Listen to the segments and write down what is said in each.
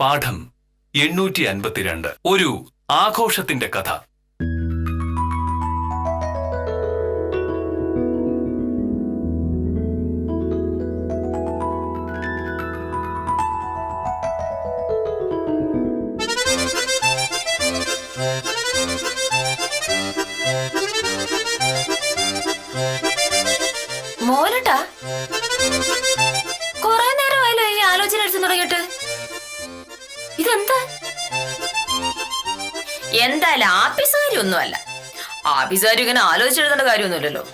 പാഠം 852 ഒരു ആഘോഷത്തിന്റെ കഥ. മോനട്ടാ കൊറേ നേരമായല്ലോ ഈ ആലോചന അടിച്ചു തുടങ്ങിയിട്ട്. ഇതെന്താ? എന്തായാലും ആഫീസുകാരി ഒന്നുമല്ല. ആഫീസുകാരി ഇങ്ങനെ ആലോചിച്ചെഴുതേണ്ട കാര്യമൊന്നുമില്ലല്ലോ.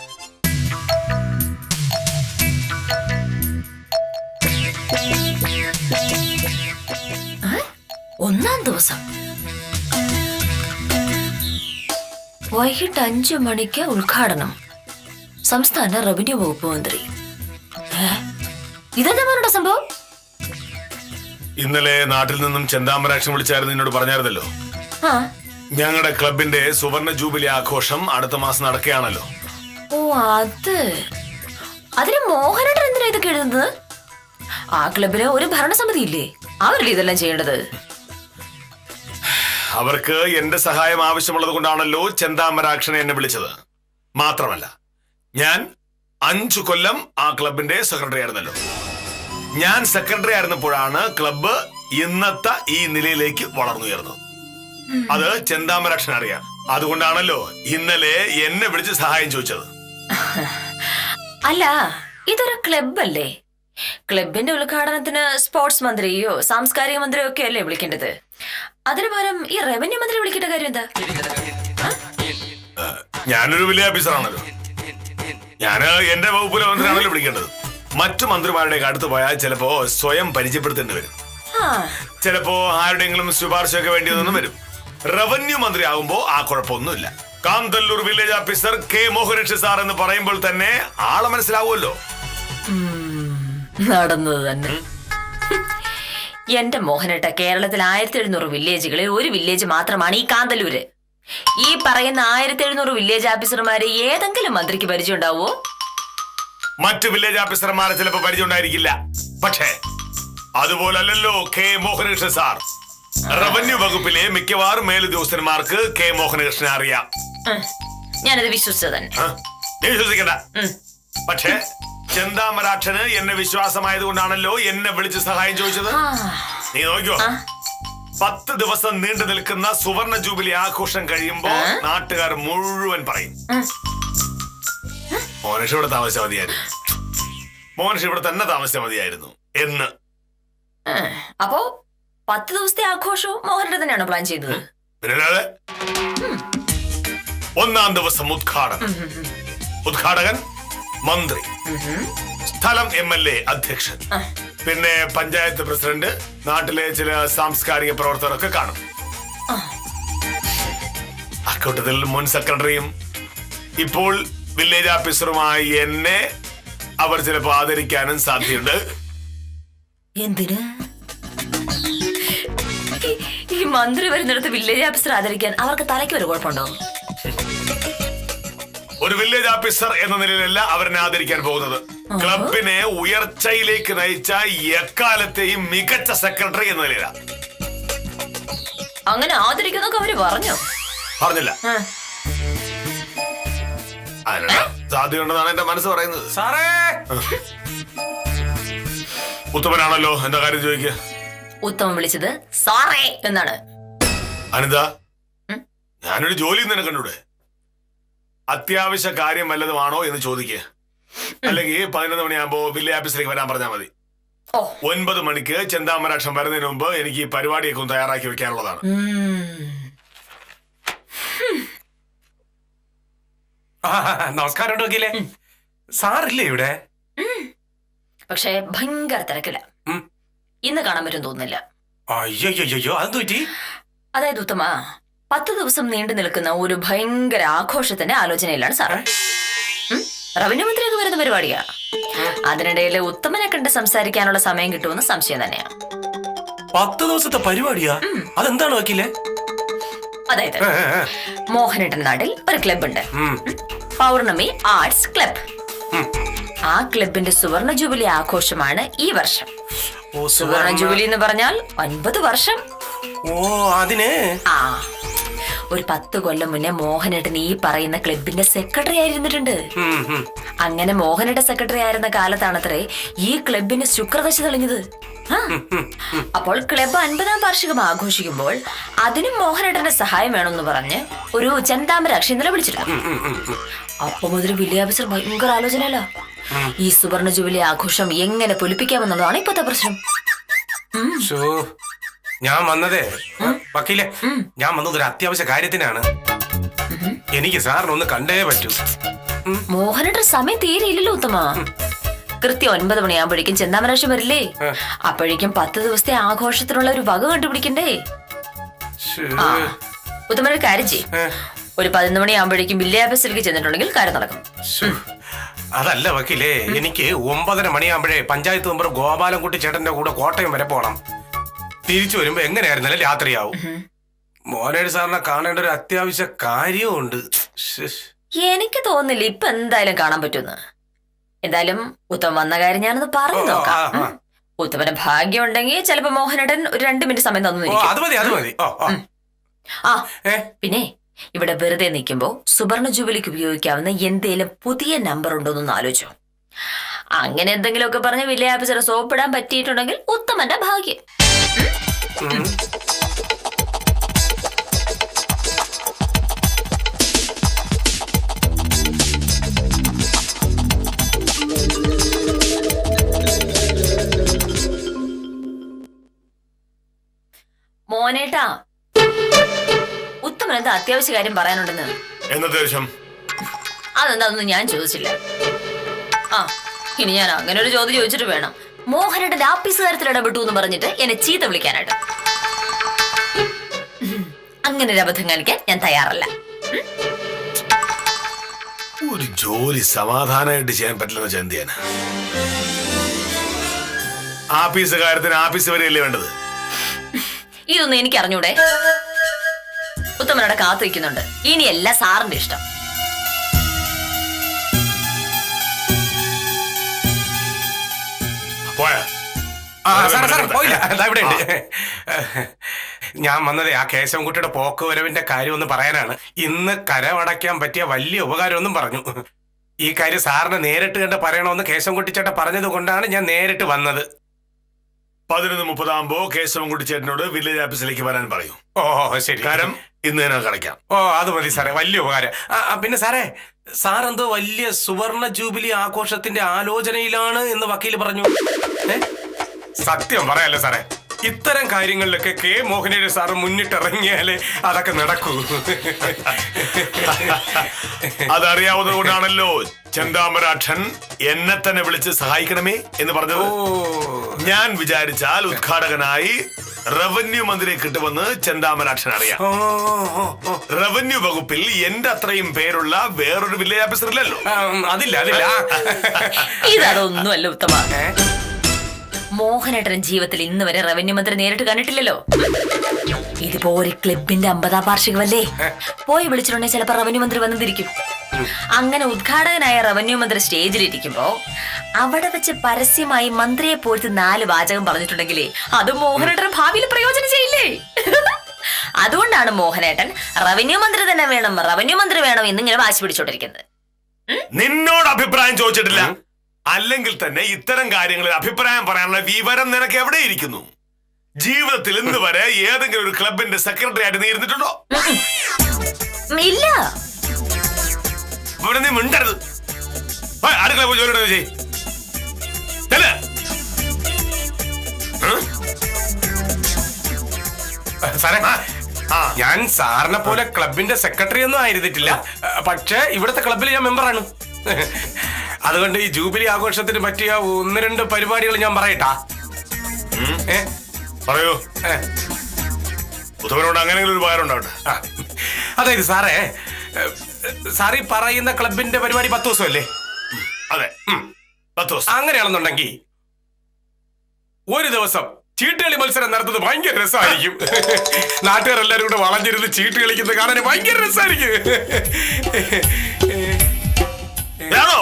ഒന്നാം ദിവസം വൈകിട്ട് 5 മണിക്ക് ഉദ്ഘാടനം. സംസ്ഥാന റവന്യൂ വകുപ്പ് മന്ത്രി. ഇതെന്താ പറഞ്ഞ സംഭവം? ഇന്നലെ നാട്ടിൽ നിന്നും ചെന്താമരാക്ഷൻ വിളിച്ചായിരുന്നു, നിന്നോട് പറഞ്ഞായിരുന്നല്ലോ. ഞങ്ങളുടെ ക്ലബിന്റെ സുവർണ ജൂബിലി ആഘോഷം അടുത്ത മാസം നടക്കുകയാണല്ലോ. ഓ, അതിന് മോഹനേട്ടൻ എന്തിനാ ഇതൊക്കെ എഴുതുന്നത്? ആ ക്ലബില് ഒരു ഭരണസമിതി ഇല്ലേ? അവരല്ലേ ഇതെല്ലാം ചെയ്യേണ്ടത്? അവർക്ക് എന്റെ സഹായം ആവശ്യമുള്ളത് കൊണ്ടാണല്ലോ ചെന്താമരാക്ഷനെ എന്നെ വിളിച്ചത്. മാത്രമല്ല, ഞാൻ 5 കൊല്ലം ആ ക്ലബിന്റെ സെക്രട്ടറി ആയിരുന്നല്ലോ. ഞാൻ സെക്രട്ടറി ആയിരുന്നപ്പോഴാണ് ക്ലബ്ബ് ഇന്നത്തെ ഈ നിലയിലേക്ക് വളർന്നുയർന്നത്. അത് ചെന്താമരാക്ഷൻ അറിയാം. അതുകൊണ്ടാണല്ലോ ഇന്നലെ എന്നെ വിളിച്ച് സഹായം ചോദിച്ചത്. അല്ല, ഇതൊരു ക്ലബ് അല്ലേ? ക്ലബിന്റെ ഉദ്ഘാടനത്തിന് സ്പോർട്സ് മന്ത്രിയോ സാംസ്കാരിക മന്ത്രിയോ ഒക്കെ അല്ലേ വിളിക്കേണ്ടത്? അതിനു പകരം ഈ റവന്യൂ മന്ത്രി വിളിക്കേണ്ട കാര്യം എന്താ? ഞാനൊരു വലിയ ഓഫീസറാണല്ലോ. ഞാന് എന്റെ വകുപ്പിലെ മന്ത്രിയാണല്ലോ വിളിക്കേണ്ടത്. മറ്റു മന്ത്രിമാരുടെ അടുത്ത് പോയാൽ ചിലപ്പോ സ്വയം പരിചയപ്പെടുത്തേണ്ടി വരും. ചിലപ്പോ ആരുടെയെങ്കിലും ശുപാർശയൊക്കെ വേണ്ടി ഒന്നും വരും. റവന്യൂ മന്ത്രി ആകുമ്പോ ആ കുഴപ്പമൊന്നുമില്ല. Kanthalloor village officer K Mohanesh sir എന്ന് പറയുമ്പോൾ തന്നെ ആളെ മനസ്സിലാവുമല്ലോ. നടന്നത് തന്നെ. എന്റെ മോഹനേട്ട, കേരളത്തിൽ 1700 വില്ലേജുകളിൽ ഒരു വില്ലേജ് മാത്രമാണ് ഈ കാന്തല്ലൂര്. ഈ പറയുന്ന 1700 വില്ലേജ് ഓഫീസർമാരെ ഏതെങ്കിലും മന്ത്രിക്ക് പരിചയം ഉണ്ടാവോ? മറ്റു വില്ലേജ് ഓഫീസർമാരെ ചിലപ്പോ പരിചയം ഉണ്ടായിരിക്കില്ല. പക്ഷേ അതുപോലല്ലോ കെ മോഹനകൃഷ്ണൻ സാർ. റവന്യൂ വകുപ്പിലെ മിക്കവാറും മേലുദ്യോഗസ്ഥന്മാർക്ക് കെ മോഹനകൃഷ്ണനെ അറിയാം. ഞാനത് വിശ്വസിച്ചത് തന്നെ. വിശ്വസിക്കണ്ട. പക്ഷേ ചെന്താമരാക്ഷന് എന്നെ വിശ്വാസമായത് കൊണ്ടാണല്ലോ എന്നെ വിളിച്ച് സഹായം ചോദിച്ചത്. നീ നോക്കിയോ, 10 ദിവസം നീണ്ടു നിൽക്കുന്ന സുവർണ ജൂബിലി ആഘോഷം കഴിയുമ്പോ നാട്ടുകാർ മുഴുവൻ പറയും, മോഹനേഷ് ഇവിടെ താമസിച്ചാൽ മതിയായിരുന്നു, മോഹനേഷ് ഇവിടെ തന്നെ താമസിച്ചാൽ മതിയായിരുന്നു എന്ന്. അപ്പോ 10 ദിവസത്തെ ആഘോഷവും മോഹനേട്ടൻ തന്നെയാണോ പ്ലാൻ ചെയ്തത്? പിന്നല്ലാതെ. 1-ാം ദിവസം ഉദ്ഘാടനം. ഉദ്ഘാടകൻ മന്ത്രി, സ്ഥലം MLA അധ്യക്ഷൻ, പിന്നെ പഞ്ചായത്ത് പ്രസിഡന്റ്, നാട്ടിലെ ചില സാംസ്കാരിക പ്രവർത്തകരൊക്കെ കാണും. അക്കൂട്ടത്തിൽ മുൻ സെക്രട്ടറിയും ഇപ്പോൾ വില്ലേജ് ഓഫീസറുമായി എന്നെ അവർ ചിലപ്പോൾ ആദരിക്കാനും സാധ്യതയുണ്ട്. എന്തിന്? ഈ മന്ത്രി വരുന്നിടത്ത് വില്ലേജ് ഓഫീസർ ആദരിക്കാൻ അവർക്ക് തലയ്ക്ക് ഒരു കുഴപ്പമുണ്ടോ? ഒരു വില്ലേജ് ഓഫീസർ എന്ന നിലയിലല്ല അവരെന്നെ ആദരിക്കാൻ പോകുന്നത്. ക്ലബിനെ ഉയർച്ചയിലേക്ക് നയിച്ച എക്കാലത്തെയും മികച്ച സെക്രട്ടറി എന്ന നിലയിലാണ്. അങ്ങനെ ആദരിക്കുന്നൊക്കെ അവര് പറഞ്ഞോ? പറഞ്ഞില്ല. അതിനുള്ള സാധ്യതയുണ്ടെന്നാണ് എന്റെ മനസ്സ് പറയുന്നത്. സാറേ, ഉത്തമനാണല്ലോ, എന്താ കാര്യം ചോദിക്കുക? ഉത്തമൻ വിളിച്ചത് സാറേ എന്നാണ്. അനിത, ഞാനൊരു ജോലി നിന്നെ കണ്ടൂടെ? അത്യാവശ്യ കാര്യം വല്ലതുമാണോ എന്ന് ചോദിക്കുക. അല്ലെങ്കിൽ 11 മണിയാകുമ്പോ വില്ലേജ് ഓഫീസിലേക്ക് വരാൻ പറഞ്ഞാൽ മതി. 9 മണിക്ക് ചെന്താമരാക്ഷം വരുന്നതിന് മുമ്പ് എനിക്ക് ഈ പരിപാടിയൊക്കെ ഒന്ന് തയ്യാറാക്കി വെക്കാനുള്ളതാണ്. നമസ്കാരം വക്കീലേ. സാറില്ലേ ഇവിടെ? പക്ഷേ ഭയങ്കര തിരക്കില്ല. ഇന്ന് കാണാൻ പറ്റും തോന്നുന്നില്ല. അയ്യോ, അത് പറ്റി? അതായത് ഉത്തമ, 10 ദിവസം നീണ്ടു നിൽക്കുന്ന ഒരു ഭയങ്കര ആഘോഷത്തിന്റെ ആലോചനയിലാണ് സാറ്. റവന്യൂ മന്ത്രിയൊക്കെ വരുന്ന പരിപാടിയാ. അതിനിടയിൽ ഉത്തമനെ കണ്ട് സംസാരിക്കാനുള്ള സമയം കിട്ടുമെന്ന് സംശയം തന്നെയാ. 10 ദിവസത്തെ പരിപാടിയാ? അതെന്താണ് വക്കീലേ? അതായത് മോഹനേട്ടൻ നാടിൽ ഒരു ക്ലബ് ഉണ്ട്, പൗർണമി ആർട്സ് ക്ലബ്. ആ ക്ലബിന്റെ സുവർണ ജൂബിലി ആഘോഷമാണ് ഈ വർഷം. ഓ, സുവർണ ജൂബിലി എന്ന് പറഞ്ഞാൽ 9 വർഷം. ഓ അതിന് ആ ഒരു 10 കൊല്ലം മുന്നേ മോഹനേട്ടൻ ഈ പറയുന്ന ക്ലബിന്റെ സെക്രട്ടറി ആയിരുന്നിട്ടുണ്ട്. അങ്ങനെ മോഹനയുടെ സെക്രട്ടറി ആയിരുന്ന കാലത്താണത്രേ ഈ ക്ലബിന് ശുക്രദശ തെളിഞ്ഞത്. ആ, അപ്പോൾ ക്ലബ് 50-ാം വാർഷികം ആഘോഷിക്കുമ്പോൾ അതിനും മോഹനേട്ടന്റെ സഹായം വേണമെന്ന് പറഞ്ഞ് ഒരു ചെന്താമരാക്ഷി ഇന്നലെ വിളിച്ചിരുന്നു. അപ്പൊ മുതൽ വില്ലേജ് ഓഫീസർ ഭയങ്കര ആലോചനയല്ല. ഈ സുവർണ ജൂബിലി ആഘോഷം എങ്ങനെ പൊലിപ്പിക്കാമെന്നുള്ളതാണ് ഇപ്പത്തെ പ്രശ്നം. ശോ, ഞാൻ വന്നതേ വക്കീലെ, ഞാൻ വന്നത് ഒരു അത്യാവശ്യ കാര്യത്തിനാണ്. എനിക്ക് സാറിനൊന്ന് കണ്ടേ പറ്റൂ. മോഹനേട്ടൻ സമയം തീരെയില്ലല്ലോ ഉത്തമ. കൃത്യം 9 മണിയാകുമ്പോഴേക്കും ചെന്താമരാശി വരില്ലേ? അപ്പോഴേക്കും 10 ദിവസത്തെ ആഘോഷത്തിനുള്ള ഒരു വക കണ്ടുപിടിക്കണ്ടേ? ആ ഉത്തമ ഒരു കാര്യം ചെയ്യും, ഒരു 11 മണിയാകുമ്പോഴേക്കും വില്ലേജ് ഓഫീസിലേക്ക് ചെന്നിട്ടുണ്ടെങ്കിൽ കാര്യം നടക്കും. അതല്ല വക്കീലേ, എനിക്ക് 9:30 മണിയാകുമ്പോഴേ പഞ്ചായത്ത് മെമ്പർ ഗോപാലൻകുട്ടി ചേട്ടന്റെ കൂടെ കോട്ടയം വരെ പോണം. തിരിച്ചു വരുമ്പോ എങ്ങനെയായിരുന്നാലും രാത്രിയാവും. മോനേട് സാറിനെ കാണേണ്ട ഒരു അത്യാവശ്യ കാര്യമുണ്ട്. എനിക്ക് തോന്നുന്നില്ല ഇപ്പൊ എന്തായാലും കാണാൻ പറ്റുമെന്ന്. എന്തായാലും ഉത്തമ വന്ന കാര്യം ഞാനൊന്ന് പറഞ്ഞു നോക്കാം. ഉത്തമന്റെ ഭാഗ്യം ഉണ്ടെങ്കിൽ ചിലപ്പോ മോഹനേട്ടൻ ഒരു 2 മിനിറ്റ് സമയം തന്നു. അത് മതി, അത് മതി. ആ പിന്നെ ഇവിടെ വെറുതെ നിൽക്കുമ്പോ സുവർണ ജൂബിലിക്ക് ഉപയോഗിക്കാവുന്ന എന്തേലും പുതിയ നമ്പർ ഉണ്ടോന്നൊന്ന് ആലോചിച്ചോ. അങ്ങനെ എന്തെങ്കിലുമൊക്കെ പറഞ്ഞ് വില്ലേജ് ഓഫീസറെ സോപ്പിടാൻ പറ്റിയിട്ടുണ്ടെങ്കിൽ ഉത്തമന്റെ ഭാഗ്യം. മോനേട്ടാ, ഉത്തമൻ എന്താ അത്യാവശ്യ കാര്യം പറയാനുണ്ടെന്ന്. അതെന്താന്ന് ഞാൻ ചോദിച്ചില്ല. ആ ഇനി ഞാൻ അങ്ങനെ ഒരു ചോദ്യം ചോദിച്ചിട്ട് വേണം മോഹനേട്ടന്റെ ആഫീസ് കാര്യത്തിൽ ഇടപെട്ടു എന്ന് പറഞ്ഞിട്ട് എന്നെ ചീത്ത വിളിക്കാനായിട്ട്. അങ്ങനെ ഒരു അബദ്ധം കാണിക്കാൻ ഞാൻ തയ്യാറല്ല. ഒരു ജോലി സമാധാനമായിട്ട് ചെയ്യാൻ പറ്റില്ലെന്ന് ചിന്തയാണ്. ആഫീസ് കാര്യത്തിന് ആഫീസ് വരെയല്ലേ വേണ്ടത്? ഇതൊന്നും എനിക്ക് അറിഞ്ഞൂടെ? ഉത്തമനോടെ കാത്തിരിക്കുന്നുണ്ട്. ഇനിയല്ല സാറിന്റെ ഇഷ്ടം. ഞാൻ വന്നതേ ആ കേശവൻകുട്ടിയുടെ പോക്ക് വരവിന്റെ കാര്യം ഒന്ന് പറയാനാണ്. ഇന്ന് കരമടയ്ക്കാൻ പറ്റിയ വലിയ ഉപകാരമൊന്നും പറഞ്ഞു. ഈ കാര്യം സാറിന് നേരിട്ട് കണ്ട് പറയണമെന്ന് കേശവൻകുട്ടിച്ചേട്ടൻ പറഞ്ഞത് കൊണ്ടാണ് ഞാൻ നേരിട്ട് വന്നത്. 11:30 കേശവൻകുട്ടി ചേട്ടനോട് വില്ലേജ് ഓഫീസിലേക്ക് വരാൻ പറയൂ. ഓ ശരി, കാര്യം ഇന്ന് തന്നെ കളിക്കാം. ഓ അത് മതി സാറേ, വലിയ ഉപകാരം. പിന്നെ സാറേ, സാറെന്തോ വലിയ സുവർണ ജൂബിലി ആഘോഷത്തിന്റെ ആലോചനയിലാണ് എന്ന് വക്കീല് പറഞ്ഞു. സത്യം പറയാലോ സാറേ, ഇത്തരം കാര്യങ്ങളിലൊക്കെ കെ മോഹനേരി സാറ് മുന്നിട്ടിറങ്ങിയാലേ അതൊക്കെ നടക്കൂ. അതറിയാവുന്നത് കൊണ്ടാണല്ലോ ചെന്താമരാക്ഷൻ എന്നെ തന്നെ വിളിച്ച് സഹായിക്കണമേ എന്ന് പറഞ്ഞത്. ഞാൻ വിചാരിച്ചാൽ ഉദ്ഘാടകനായി റവന്യൂ മന്ത്രിയെ കിട്ടുമെന്ന് ചെന്താമരാക്ഷൻ അറിയാം. റവന്യൂ വകുപ്പിൽ എന്റെ അത്രയും പേരുള്ള വേറൊരു വില്ലേജ് ഓഫീസർ ഇല്ലല്ലോ. അതില്ല അതില്ല. ഇതൊന്നുമല്ല ഉത്തമ. മോഹനേട്ടൻ ജീവിതത്തിൽ ഇന്ന് വരെ റവന്യൂ മന്ത്രി നേരിട്ട് കണ്ടിട്ടില്ലല്ലോ. ഇതിപ്പോ ഒരു ക്ലബിന്റെ 50-ാം വാർഷികമല്ലേ? പോയി വിളിച്ചിട്ടുണ്ടെങ്കിൽ ചിലപ്പോ റവന്യൂ മന്ത്രി വന്നിരിക്കും. അങ്ങനെ ഉദ്ഘാടകനായ റവന്യൂ മന്ത്രി സ്റ്റേജിലിരിക്കുമ്പോ അവിടെ വെച്ച് പരസ്യമായി മന്ത്രിയെ പോയിട്ട് 4 വാചകം പറഞ്ഞിട്ടുണ്ടെങ്കിലേ അത് മോഹനേട്ടൻ ഭാവിയിൽ പ്രയോജനം ചെയ്യില്ലേ? അതുകൊണ്ടാണ് മോഹനേട്ടൻ റവന്യൂ മന്ത്രി തന്നെ വേണം, റവന്യൂ മന്ത്രി വേണം എന്നിങ്ങനെ വാശി പിടിച്ചോണ്ടിരിക്കുന്നത്. നിന്നോട് അഭിപ്രായം ചോദിച്ചിട്ടില്ല. അല്ലെങ്കിൽ തന്നെ ഇത്തരം കാര്യങ്ങളിൽ അഭിപ്രായം പറയാനുള്ള വിവരം നിനക്ക് എവിടെ ഇരിക്കുന്നു? ജീവിതത്തിൽ ഇന്ന് വരെ ഏതെങ്കിലും ഒരു ക്ലബിന്റെ സെക്രട്ടറി ആയിട്ട് നീ ഇരുന്നിട്ടുണ്ടോ? ഇല്ല. നീ മിണ്ടരുത്. അടുക്കള പോയി ജോലി ചെയ്യ്. സാറേ, ഞാൻ സാറിനെ പോലെ ക്ലബിന്റെ സെക്രട്ടറി ഒന്നും ആയിരുന്നിട്ടില്ല. പക്ഷെ ഇവിടുത്തെ ക്ലബിൽ ഞാൻ മെമ്പറാണ്. അതുകൊണ്ട് ഈ ജൂബിലി ആഘോഷത്തിന് പറ്റിയ 1-2 പരിപാടികൾ ഞാൻ പറയട്ടാ. പറയൂ. ഉത്തമനോട് അങ്ങനെയെങ്കിലും ഒരു ഉപകാരം ഉണ്ടാവട്ടെ. അതായത് സാറേ, സാറി പറയുന്ന ക്ലബിന്റെ പരിപാടി 10 ദിവസമല്ലേ? അതെ, 10 ദിവസം. അങ്ങനെയാണെന്നുണ്ടെങ്കിൽ ഒരു ദിവസം ചീട്ടുകളി മത്സരം നടത്തുന്നത് ഭയങ്കര രസമായിരിക്കും. നാട്ടുകാരെല്ലാരും കൂടെ വളഞ്ഞിരുന്ന് ചീട്ട് കളിക്കുന്നത് കാണാൻ ഭയങ്കര രസമായിരിക്കും.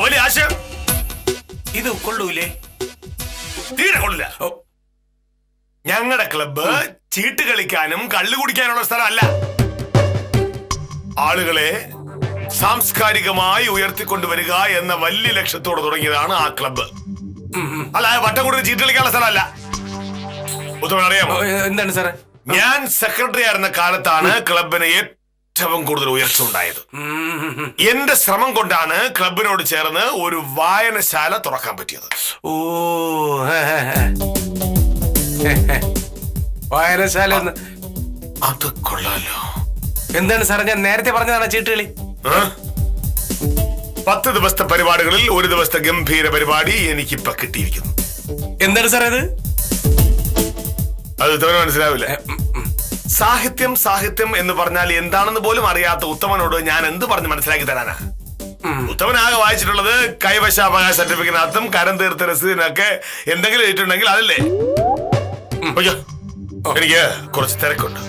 വലിയ ആശയം. ഇത് കൊള്ളൂലേ? തീരെ കൊള്ളില്ല. ഞങ്ങളുടെ ക്ലബ്ബ് ചീട്ട് കളിക്കാനും കള്ളു കുടിക്കാനുള്ള സ്ഥലമല്ല. ആളുകളെ സാംസ്കാരികമായി ഉയർത്തിക്കൊണ്ടുവരിക എന്ന വലിയ ലക്ഷ്യത്തോടെ തുടങ്ങിയതാണ് ആ ക്ലബ്ബ്. അല്ല, വട്ടം കൂടുതൽ ചീട്ട് കളിക്കാനുള്ള സ്ഥലമല്ല. ഉത്തമൻ അറിയാമോ എന്താണ് സാറേ? ഞാൻ സെക്രട്ടറി ആയിരുന്ന കാലത്താണ് ക്ലബിന് ഏറ്റവും കൂടുതൽ ഉയർച്ച ഉണ്ടായത്. എന്റെ ശ്രമം കൊണ്ടാണ് ക്ലബിനോട് ചേർന്ന് ഒരു വായനശാല തുറക്കാൻ പറ്റിയത്. ഓ, വായനശാല. അത് കൊള്ളാലോ. എന്താണ് സാറേ, ഞാൻ നേരത്തെ പറഞ്ഞതാണ് ചീട്ടുകളി. 10 ദിവസത്തെ പരിപാടികളിൽ ഒരു ദിവസത്തെ ഗംഭീര പരിപാടി എനിക്കിപ്പൊ കിട്ടിയിരിക്കുന്നു. എന്താണ് സാറേ അത്? അത് ഉത്തമന് മനസ്സിലാവില്ല. സാഹിത്യം സാഹിത്യം എന്ന് പറഞ്ഞാൽ എന്താണെന്ന് പോലും അറിയാത്ത ഉത്തമനോട് ഞാൻ എന്ത് പറഞ്ഞ് മനസ്സിലാക്കി തരാനാ? ഉത്തമൻ ആകെ വായിച്ചിട്ടുള്ളത് കൈവശാവകാശ സർട്ടിഫിക്കറ്റിനകത്തും കരം തീർത്ത രസീതിനൊക്കെ എന്തെങ്കിലും ഇട്ടുണ്ടെങ്കിൽ അതല്ലേ. എനിക്ക് കുറച്ച് തിരക്കുണ്ട്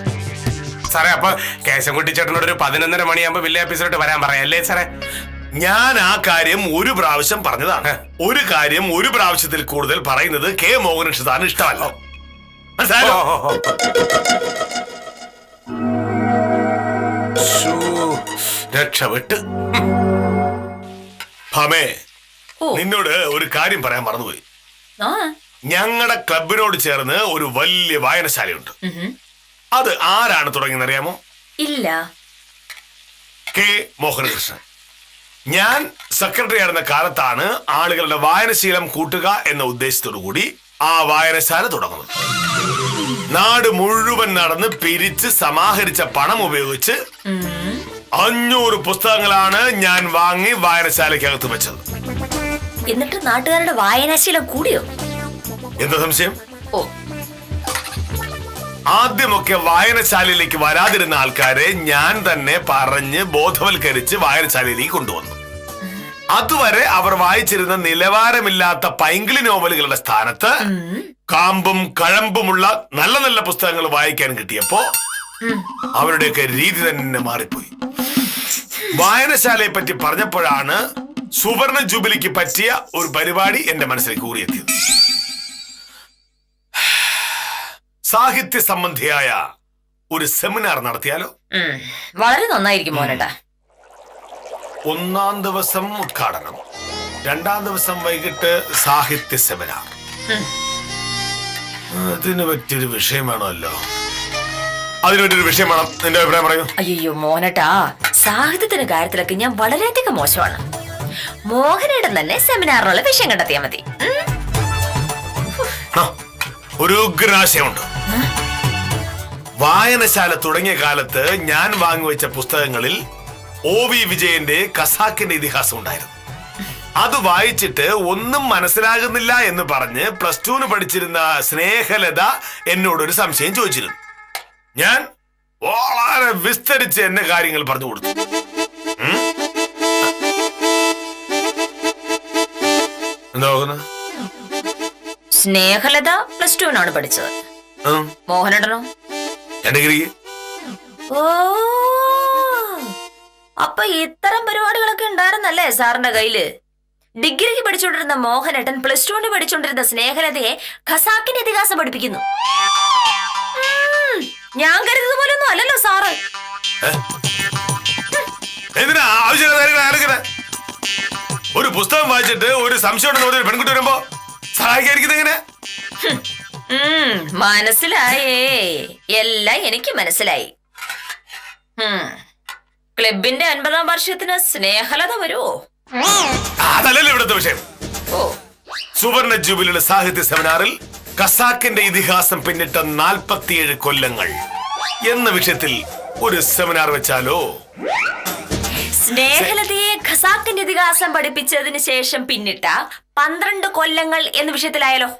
സാറേ. അപ്പൊ കേശംകുട്ടി ചേട്ടനോട് ഒരു 11:30 മണിയാകുമ്പോ വില്ലേജ് ഓഫീസറോട്ട് വരാൻ പറയാല്ലേ സാറേ? ഞാൻ ആ കാര്യം ഒരു പ്രാവശ്യം പറഞ്ഞതാണ്. ഒരു കാര്യം ഒരു പ്രാവശ്യത്തിൽ കൂടുതൽ പറയുന്നത് കെ മോഹനകൃഷ്ണന് ഇഷ്ടമല്ല. മനസ്സിലായോ? രക്ഷപ്പെട്ട്. ഭാമേ, ഓ. നിന്നോട് ഒരു കാര്യം പറയാൻ മറന്നുപോയി. ആ. ഞങ്ങളുടെ ക്ലബിനോട് ചേർന്ന് ഒരു വലിയ വായനശാലയുണ്ട്. അത് ആരാണ് തുടങ്ങിയെന്ന് അറിയാമോ? ഇല്ല. കെ മോഹനകൃഷ്ണൻ. ഞാൻ സെക്രട്ടറി ആയിരുന്ന കാലത്താണ് ആളുകളുടെ വായനശീലം കൂട്ടുക എന്ന ഉദ്ദേശത്തോടു കൂടി ആ വായനശാല തുടങ്ങുന്നത്. നാട് മുഴുവൻ നടന്ന് പിരിച്ച് സമാഹരിച്ച പണം ഉപയോഗിച്ച് 500 പുസ്തകങ്ങളാണ് ഞാൻ വാങ്ങി വായനശാലയ്ക്കകത്ത് വെച്ചത്. എന്നിട്ട് നാട്ടുകാരുടെ വായനാശീലം കൂടിയോ? എന്താ സംശയം? ഓ, ആദ്യമൊക്കെ വായനശാലയിലേക്ക് വരാതിരുന്ന ആൾക്കാരെ ഞാൻ തന്നെ പറഞ്ഞ് ബോധവൽക്കരിച്ച് വായനശാലയിലേക്ക് കൊണ്ടുവന്നു. അതുവരെ അവർ വായിച്ചിരുന്ന നിലവാരമില്ലാത്ത പൈങ്കിളി നോവലുകളുടെ സ്ഥാനത്ത് കാമ്പും കഴമ്പുമുള്ള നല്ല നല്ല പുസ്തകങ്ങൾ വായിക്കാൻ കിട്ടിയപ്പോ അവരുടെയൊക്കെ രീതി തന്നെ മാറിപ്പോയി. വായനശാലയെ പറ്റി പറഞ്ഞപ്പോഴാണ് സുവർണ ജൂബിലിക്ക് പറ്റിയ ഒരു പരിപാടി എന്റെ മനസ്സിലേക്ക് ഊറിയെത്തിയത്. സാഹിത്യ സംബന്ധിയായ ഒരു സെമിനാർ നടത്തിയാലോ? വളരെ നന്നായിരിക്കും മോനേട്ടാ. 1-ാം ദിവസം ഉദ്ഘാടനം, 2-ാം ദിവസം വൈകിട്ട് സാഹിത്യ സെമിനാർ. അതിന് പറ്റിയൊരു വിഷയം വേണമല്ലോ. അതിന് പറ്റിയൊരു വിഷയം വേണം. നിന്റെ അഭിപ്രായം പറയൂ. അയ്യോ മോനേട്ടാ, സാഹിത്യത്തിന്റെ കാര്യത്തിലൊക്കെ ഞാൻ വളരെയധികം മോശമാണ്. മോഹനേട്ടൻ തന്നെ സെമിനാറിനുള്ള വിഷയം കണ്ടെത്തിയാൽ മതി. ഒരു ഉഗ്രാശയമുണ്ട്. വായനശാല തുടങ്ങിയ കാലത്ത് ഞാൻ വാങ്ങിവെച്ച പുസ്തകങ്ങളിൽ OV വിജയന്റെ ഖസാക്കിന്റെ ഇതിഹാസം ഉണ്ടായിരുന്നു. അത് വായിച്ചിട്ട് ഒന്നും മനസ്സിലാകുന്നില്ല എന്ന് പറഞ്ഞ് +2 പഠിച്ചിരുന്ന സ്നേഹലത എന്നോടൊരു സംശയം ചോദിച്ചിരുന്നു. ഞാൻ വളരെ വിസ്തരിച്ച് എന്നെ കാര്യങ്ങൾ പറഞ്ഞു കൊടുത്തു. എന്താ നോക്കുന്നത്? സ്നേഹലത +2 പഠിച്ചത്. മോഹനേട്ടനോ? ഡിഗ്രി. ഓ, അപ്പൊ ഇത്തരം പരിപാടികളൊക്കെ ഉണ്ടായിരുന്നല്ലേ സാറിന്റെ കയ്യില്? ഡിഗ്രിക്ക് പഠിച്ചുകൊണ്ടിരുന്ന മോഹനേട്ടൻ +2 പഠിച്ചുകൊണ്ടിരുന്ന സ്നേഹലതയെ ഖസാക്കിന്റെ ഇതിഹാസം പഠിപ്പിക്കുന്നു. ഞാൻ കരുതുന്നത് പോലൊന്നും അല്ലല്ലോ സാറ്. എന്തിനാ ആവശ്യമില്ല? ഒരു പുസ്തകം വായിച്ചിട്ട് ഒരു സംശയം ഉണ്ടെന്ന് ഒരു പെൺകുട്ടി വരുമ്പോ സഹായിക്കാതിരിക്കുന്നത് എങ്ങനെ? മനസ്സിലായേ, എല്ലാം എനിക്ക് മനസ്സിലായി. ക്ലബിന്റെ 50-ാം വാർഷികത്തിന് സ്നേഹലത വരുമോ? അതല്ലല്ലോ ഇവിടുത്തെ വിഷയം. ഓ, സുവർണ ജൂബിലിയുടെ സാഹിത്യ സെമിനാറിൽ ഖസാക്കിന്റെ ഇതിഹാസം പിന്നിട്ട 47 കൊല്ലങ്ങൾ എന്ന വിഷയത്തിൽ ഒരു സെമിനാർ വെച്ചാലോ? സ്നേഹലതയെ ഖസാക്കിന്റെ ഇതിഹാസം പഠിപ്പിച്ചതിന് ശേഷം പിന്നിട്ട 12 കൊല്ലങ്ങൾ എന്ന വിഷയത്തിലായാലോ?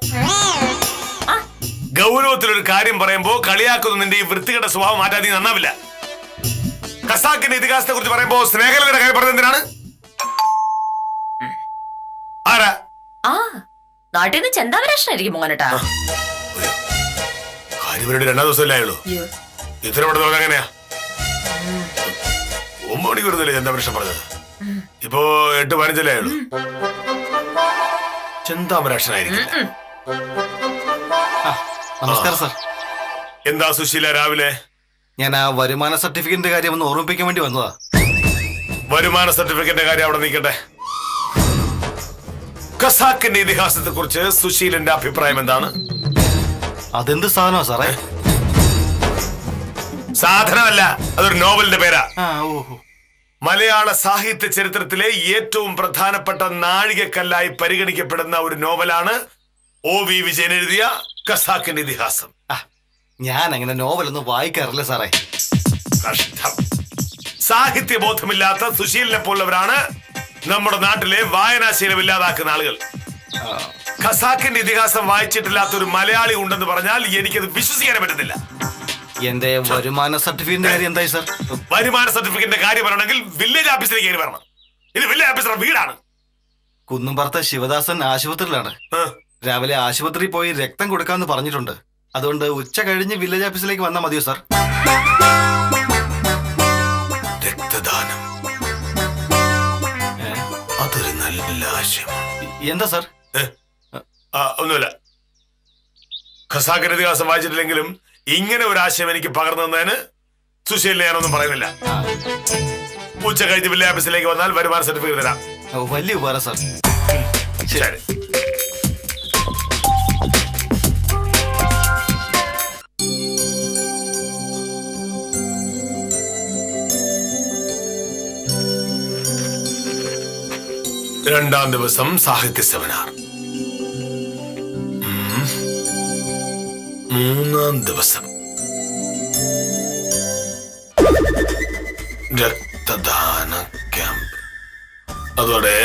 ഗൗരവത്തിലൊരു കാര്യം പറയുമ്പോ കളിയാക്കുന്ന നിന്റെ ഈ വൃത്തികെട്ട സ്വഭാവം മാറ്റാൻ നീ നന്നാവില്ല. ഖസാക്കിന്റെ ഇതിഹാസത്തെ കുറിച്ച് പറയുമ്പോ സ്നേഹലതയുടെ കാര്യം പറഞ്ഞത് എന്തിനാണ്? ആരാ? നാട്ടിൽ നിന്ന് ചെന്താമരാക്ഷനായിരിക്കും മോനേട്ടാ. കാര്യം 2 ദിവസമല്ലേ ആയുള്ളൂ. ഇത്ര പെട്ടെന്ന് എങ്ങനെയാ? 9 മണിക്ക് വരുന്നില്ലേ ചെന്താമരാക്ഷൻ പറഞ്ഞത്? ഇപ്പോ 8:15 ആയുള്ളൂ. ചെന്താമരാക്ഷനായിരിക്കും. നമസ്കാരം സാർ. എന്താ സുശീല രാവിലെ? ഞാൻ ആ വരുമാന സർട്ടിഫിക്കറ്റിന്റെ കാര്യം ഒന്ന് ഓർമ്മിപ്പിക്കാൻ വേണ്ടി വന്നതാ. വരുമാന സർട്ടിഫിക്കറ്റിന്റെ കാര്യം അവിടെ നിൽക്കട്ടെ. ഖസാക്കിന്റെ ഇതിഹാസത്തെ കുറിച്ച് സുശീലന്റെ അഭിപ്രായം എന്താണ്? അതെന്ത് സാധനമാ സാറേ? സാധനമല്ല, അതൊരു നോവലിന്റെ പേരാ. ഓഹോ. മലയാള സാഹിത്യ ചരിത്രത്തിലെ ഏറ്റവും പ്രധാനപ്പെട്ട നാഴികക്കല്ലായി പരിഗണിക്കപ്പെടുന്ന ഒരു നോവലാണ് OV വിജയൻ എഴുതിയ ഖസാക്കിന്റെ ഇതിഹാസം. ഞാൻ അങ്ങനെ നോവലൊന്നും വായിക്കാറില്ല സാറേ. കഷ്ടം. സാഹിത്യബോധമില്ലാത്ത സുശീലിനെ പോലുള്ളവരാണ് നമ്മുടെ നാട്ടിലെ വായനാശീലം ഇല്ലാതാക്കുന്ന ആളുകൾ. ഖസാക്കിന്റെ ഇതിഹാസം വായിച്ചിട്ടില്ലാത്ത ഒരു മലയാളി ഉണ്ടെന്ന് പറഞ്ഞാൽ എനിക്കത് വിശ്വസിക്കാൻ പറ്റുന്നില്ല. എന്റെ വരുമാന സർട്ടിഫിക്കറ്റിന്റെ കാര്യം എന്തായി സാർ? വരുമാന സർട്ടിഫിക്കറ്റിന്റെ കാര്യം പറയണമെങ്കിൽ വില്ലേജ് ഓഫീസിലേക്ക് കയറി വരണം. ഇത് വില്ലേജ് ഓഫീസറുടെ വീടാണ്. കുന്നുംപുറത്തെ ശിവദാസൻ ആശുപത്രിയിലാണ്. രാവിലെ ആശുപത്രിയിൽ പോയി രക്തം കൊടുക്കാമെന്ന് പറഞ്ഞിട്ടുണ്ട്. അതുകൊണ്ട് ഉച്ച കഴിഞ്ഞ് വില്ലേജ് ഓഫീസിലേക്ക് വന്നാൽ മതിയോ സാർ? രക്തദാനം അതൊരു നല്ല ആശയം. എന്താ സാർ? ഒന്നുമില്ല. ഖസാക്കിന്റെ ഇതിഹാസം വായിച്ചിട്ടില്ലെങ്കിലും ഇങ്ങനെ ഒരു ആശയം എനിക്ക് പകർന്നു തന്നതിന് സുശീലിനെ ഞാനൊന്നും പറയുന്നില്ല. ഉച്ച കഴിഞ്ഞ് വില്ലേജ് ഓഫീസിലേക്ക് വന്നാൽ വരുമാന സർട്ടിഫിക്കറ്റ് തരാം. വലിയ ഉപകാരം സാർ. ശരി. രണ്ടാം ദിവസം സാഹിത്യ സെമിനാർ. മൂന്നാം ദിവസം രക്തദാന ക്യാമ്പ്. അതോടെ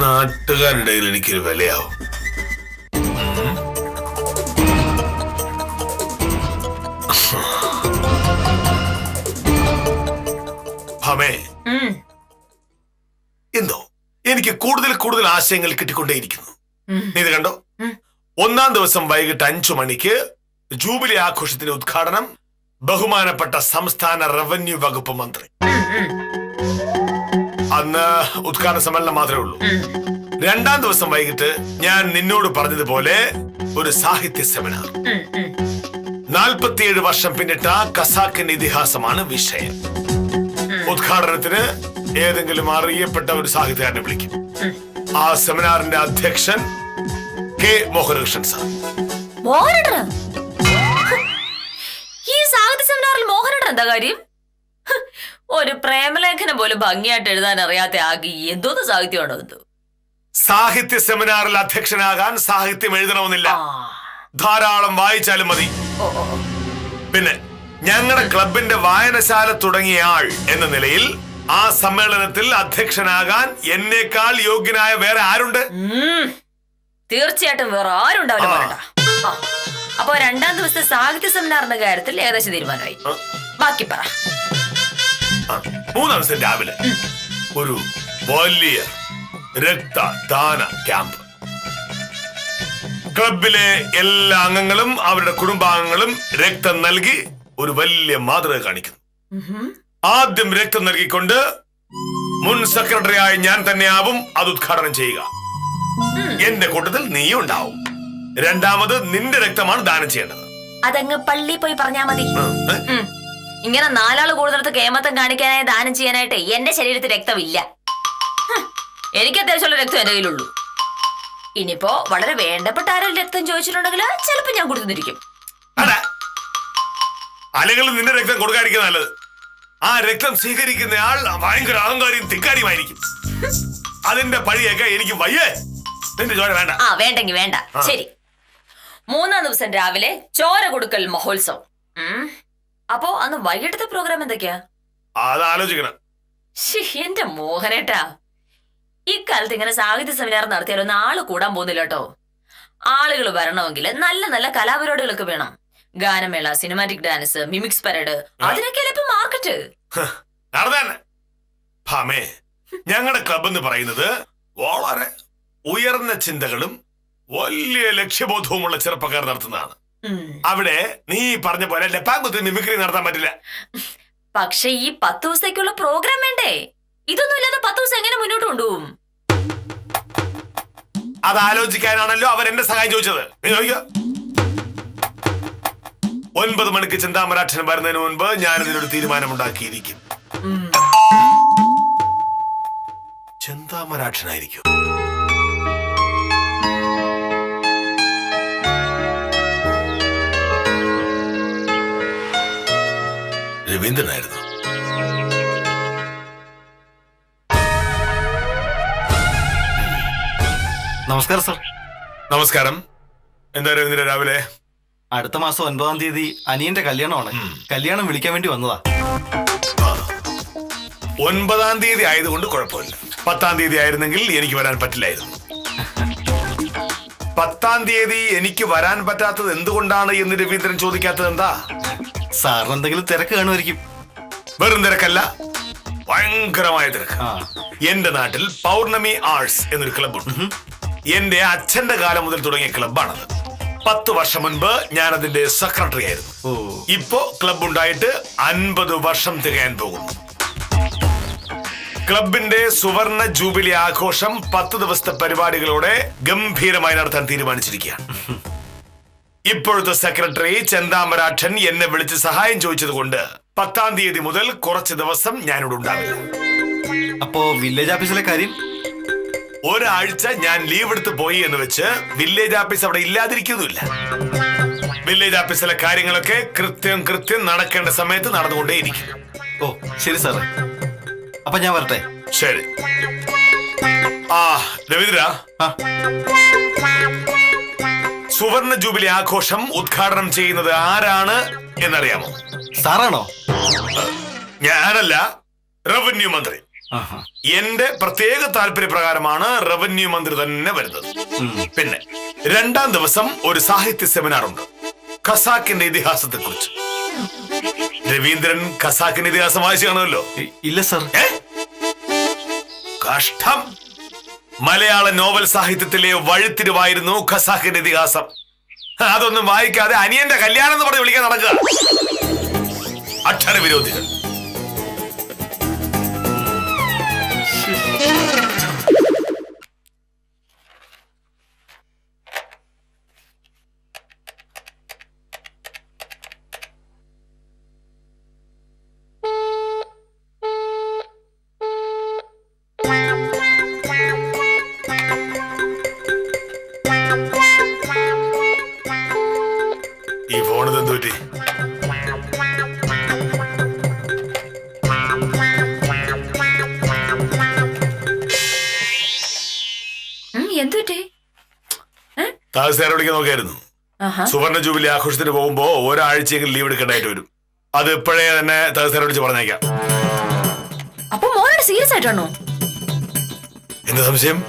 നാട്ടുകാരുടെ ഇടയിൽ എനിക്കൊരു വിലയാവും. ഭമേ, എന്തോ എനിക്ക് കൂടുതൽ കൂടുതൽ ആശയങ്ങൾ കിട്ടിക്കൊണ്ടേയിരിക്കുന്നു. നീ ഇത് കണ്ടോ? ഒന്നാം ദിവസം വൈകിട്ട് 5 മണിക്ക് ജൂബിലി ആഘോഷത്തിന്റെ ഉദ്ഘാടനം ബഹുമാനപ്പെട്ട സംസ്ഥാന റവന്യൂ വകുപ്പ് മന്ത്രി. അന്ന് ഉദ്ഘാടന സമ്മേളനം മാത്രമേ ഉള്ളൂ. രണ്ടാം ദിവസം വൈകിട്ട് ഞാൻ നിന്നോട് പറഞ്ഞതുപോലെ ഒരു സാഹിത്യ സെമിനാർ. 47 വർഷം പിന്നിട്ട ഖസാക്കിന്റെ ഇതിഹാസമാണ് വിഷയം. ഉദ്ഘാടനത്തിന് ഏതെങ്കിലും അറിയപ്പെട്ട ഒരു സാഹിത്യകാരനെ വിളിക്കും. ആ സെമിനാറിന്റെ അധ്യക്ഷൻ K. മോഹനകൃഷ്ണൻ സാർ. ഈ സാഹിത്യ സെമിനാറിൽ മോഹനേട്ടൻ എന്താ കാര്യം? ഒരു പ്രേമലേഖനം പോലും ഭംഗിയായിട്ട് എഴുതാൻ അറിയാത്ത ആകെ എന്തോന്ന് സാഹിത്യമാണോ എന്തോ. സാഹിത്യ സെമിനാറിൽ അധ്യക്ഷനാകാൻ സാഹിത്യം എഴുതണമെന്നില്ല, ധാരാളം വായിച്ചാലും മതി. പിന്നെ ഞങ്ങളുടെ ക്ലബിന്റെ വായനശാല തുടങ്ങിയ ആൾ എന്ന നിലയിൽ ആ സമ്മേളനത്തിൽ അധ്യക്ഷനാകാൻ എന്നേക്കാൾ യോഗ്യനായ വേറെ ആരുണ്ട്? തീർച്ചയായിട്ടും വേറെ ആരുണ്ടാവില്ല. അപ്പൊ രണ്ടാം ദിവസത്തെ സാഹിത്യ സെമിനാറിന്റെ കാര്യത്തിൽ ഏകദേശം തീരുമാനമായി. ബാക്കി പറ. മൂന്നാം ദിവസം രാവിലെ ഒരു വലിയ രക്തദാന ക്യാമ്പ്. ക്ലബിലെ എല്ലാ അംഗങ്ങളും അവരുടെ കുടുംബാംഗങ്ങളും രക്തം നൽകി ഒരു വലിയ മാതൃക കാണിക്കുന്നു. ആദ്യം രക്തം നൽകിക്കൊണ്ട് മുൻ സെക്രട്ടറിയായ ഞാൻ തന്നെയാവും അത് ഉദ്ഘാടനം ചെയ്യുക. എന്റെ കൂട്ടത്തിൽ നീയും ഉണ്ടാവും. രണ്ടാമത് നിന്റെ രക്തമാണ് ദാനം ചെയ്യേണ്ടത്. അതങ്ങ് പള്ളി പോയി പറഞ്ഞാ മതി. ഇങ്ങനെ 4 ആള് കൂടുതലത്ത് കേമത്തം കാണിക്കാനായി ദാനം ചെയ്യാനായിട്ട് എന്റെ ശരീരത്തിൽ രക്തമില്ല. എനിക്ക് അത്യാവശ്യമുള്ള രക്തം എന്റെ കയ്യിലുള്ളൂ. ഇനിയിപ്പോ വളരെ വേണ്ടപ്പെട്ട ആരെങ്കിലും രക്തം ചോദിച്ചിട്ടുണ്ടെങ്കിൽ ചിലപ്പോ ഞാൻ കൊടുത്തിരിക്കും. അല്ലെങ്കിൽ നിന്റെ രക്തം കൊടുക്കാതിരിക്കുന്ന നല്ലത്. ആ രക്തം സ്വീകരിക്കുന്നയാൾ ഭയങ്കര അഹങ്കാരിയും തിക്കാരിയുമായിരിക്കും. അതിന്റെ പഴിയൊക്കെ എനിക്ക് വയ്യേ. നിന്റെ ചോര വേണ്ട. വേണ്ടെങ്കി വേണ്ട. ശരി. മൂന്നാം ദിവസം രാവിലെ ചോര കൊടുക്കൽ മഹോത്സവം. അപ്പോ അന്ന് വൈകിട്ടത്തെ പ്രോഗ്രാം എന്തൊക്കെയാ? അത് ആലോചിക്കണം. എന്റെ മോഹനേട്ടാ, ഇക്കാലത്ത് ഇങ്ങനെ സാഹിത്യ സെമിനാർ നടത്തിയാലൊന്നും ആള് കൂടാൻ പോകുന്നില്ല കേട്ടോ. ആളുകൾ വരണമെങ്കിൽ നല്ല നല്ല കലാപരിപാടികളൊക്കെ വേണം. ഗാനമേള, സിനിമാറ്റിക് ഡാൻസ്, മിമിക്സ് പരേഡ്, അതിനൊക്കെയല്ലേ ഇപ്പൊ മാർക്കറ്റ്. ഞങ്ങളുടെ ക്ലബ് എന്ന് പറയുന്നത് വളരെ ഉയർന്ന ചിന്തകളും വലിയ ലക്ഷ്യബോധവുമുള്ള ചെറുപ്പക്കാർ നടത്തുന്നതാണ്. അവിടെ നീ പറഞ്ഞ പോലെ ഡെപ്പാങ്കുത്തി മിമിക്രി നടത്താൻ പറ്റില്ല. പക്ഷെ ഈ 10 ദിവസത്തേക്കുള്ള പ്രോഗ്രാം വേണ്ടേ? ഇതൊന്നും ഇല്ലാതെ 10 ദിവസം എങ്ങനെ മുന്നോട്ട് കൊണ്ടുപോകും? അത് ആലോചിക്കാനാണല്ലോ അവർ എന്റെ സഹായം ചോദിച്ചത്. നീ നോക്കിയോ, 9 മണിക്ക് ചെന്താമരാക്ഷൻ വരുന്നതിന് മുൻപ് ഞാൻ ഇതിനൊരു തീരുമാനമുണ്ടാക്കിയിരിക്കും. ചെന്താമരാക്ഷനായിരിക്കും. രവീന്ദ്രനായിരുന്നു. നമസ്കാരം സർ. നമസ്കാരം. എന്താ രവീന്ദ്ര രാവിലെ? അടുത്ത മാസം 9-ാം തീയതി അനിയന്റെ കല്യാണമാണ്. കല്യാണം വിളിക്കാൻ വേണ്ടി വന്നതാ. 9-ാം തീയതി ആയതുകൊണ്ട് കുഴപ്പമില്ല. 10-ാം തീയതി ആയിരുന്നെങ്കിൽ എനിക്ക് വരാൻ പറ്റില്ലായിരുന്നു. 10-ാം തീയതി എനിക്ക് വരാൻ പറ്റാത്തത് എന്തുകൊണ്ടാണ് എന്ന് രവീന്ദ്രൻ ചോദിക്കാത്തത് എന്താ? സാറിന് എന്തെങ്കിലും തിരക്ക് കാണുമായിരിക്കും. വെറും തിരക്കല്ല, ഭയങ്കരമായ തിരക്ക്. എന്റെ നാട്ടിൽ പൗർണമി ആർട്സ് എന്നൊരു ക്ലബ്ബുണ്ട്. എന്റെ അച്ഛന്റെ കാലം മുതൽ തുടങ്ങിയ ക്ലബ്ബാണത്. 10 വർഷം മുൻപ് ഞാൻ അതിന്റെ സെക്രട്ടറി ആയിരുന്നു. ഇപ്പോ ക്ലബ് ഉണ്ടായിട്ട് 50 വർഷം തികയാൻ പോകുന്നു. ക്ലബിന്റെ സുവർണ ജൂബിലി ആഘോഷം 10 ദിവസത്തെ പരിപാടികളോടെ ഗംഭീരമായി നടത്താൻ തീരുമാനിച്ചിരിക്കുകയാണ്. ഇപ്പോഴത്തെ സെക്രട്ടറി ചെന്താമരാക്ഷൻ എന്നെ വിളിച്ച് സഹായം ചോദിച്ചത് കൊണ്ട് 10-ാം തീയതി മുതൽ കുറച്ച് ദിവസം ഞാനിവിടെ ഉണ്ടാവില്ല. അപ്പോ വില്ലേജ് ഓഫീസിലെ കാര്യം? ഒരാഴ്ച ഞാൻ ലീവ് എടുത്ത് പോയി എന്ന് വെച്ച് വില്ലേജ് ഓഫീസ് അവിടെ ഇല്ലാതിരിക്കുന്നില്ല. വില്ലേജ് ഓഫീസിലെ കാര്യങ്ങളൊക്കെ കൃത്യം നടക്കേണ്ട സമയത്ത് നടന്നുകൊണ്ടേയിരിക്കും. ഓ ശരി സാറേ, അപ്പൊ ഞാൻ വരട്ടെ. ശരി. രവീന്ദ്ര, സുവർണ ജൂബിലി ആഘോഷം ഉദ്ഘാടനം ചെയ്യുന്നത് ആരാണ് എന്നറിയാമോ? സാറാണോ? ഞാനല്ല, റവന്യൂ മന്ത്രി. എന്റെ പ്രത്യേക താല്പര്യപ്രകാരമാണ് റവന്യൂ മന്ത്രി തന്നെ വരുന്നത്. പിന്നെ 2-ാം ദിവസം ഒരു സാഹിത്യ സെമിനാർ ഉണ്ട്, ഖസാക്കിന്റെ ഇതിഹാസത്തെ കുറിച്ച്. രവീന്ദ്രൻ ഖസാക്കിന്റെ ഇതിഹാസം വായിച്ചു കാണുമല്ലോ? ഇല്ല സർ. കഷ്ടം. മലയാള നോവൽ സാഹിത്യത്തിലെ വഴിത്തിരിവായിരുന്നു ഖസാക്കിന്റെ ഇതിഹാസം. അതൊന്നും വായിക്കാതെ അനിയന്റെ കല്യാണം എന്ന് പറഞ്ഞ് വിളിക്കാൻ നടക്കുക അക്ഷരവിരോധികൾ. ഈ ഫോണിത് എന്ത് പറ്റി? എന്തുപറ്റി? താമസിയാരെ വിളിക്കാൻ നോക്കിയായിരുന്നു. സുവർണ ജൂബിലി ആഘോഷത്തിന് പോകുമ്പോ ഒരാഴ്ചയെങ്കിലും ലീവ് എടുക്കേണ്ടതായിട്ട് വരും. അത് ഇപ്പോഴേ തന്നെ താമസിയാരെ വിളിച്ച് പറഞ്ഞേക്കാം. അപ്പൊ മോനോട് സീരിയസ് ആയിട്ടാണോ? എന്ത് സംശയം?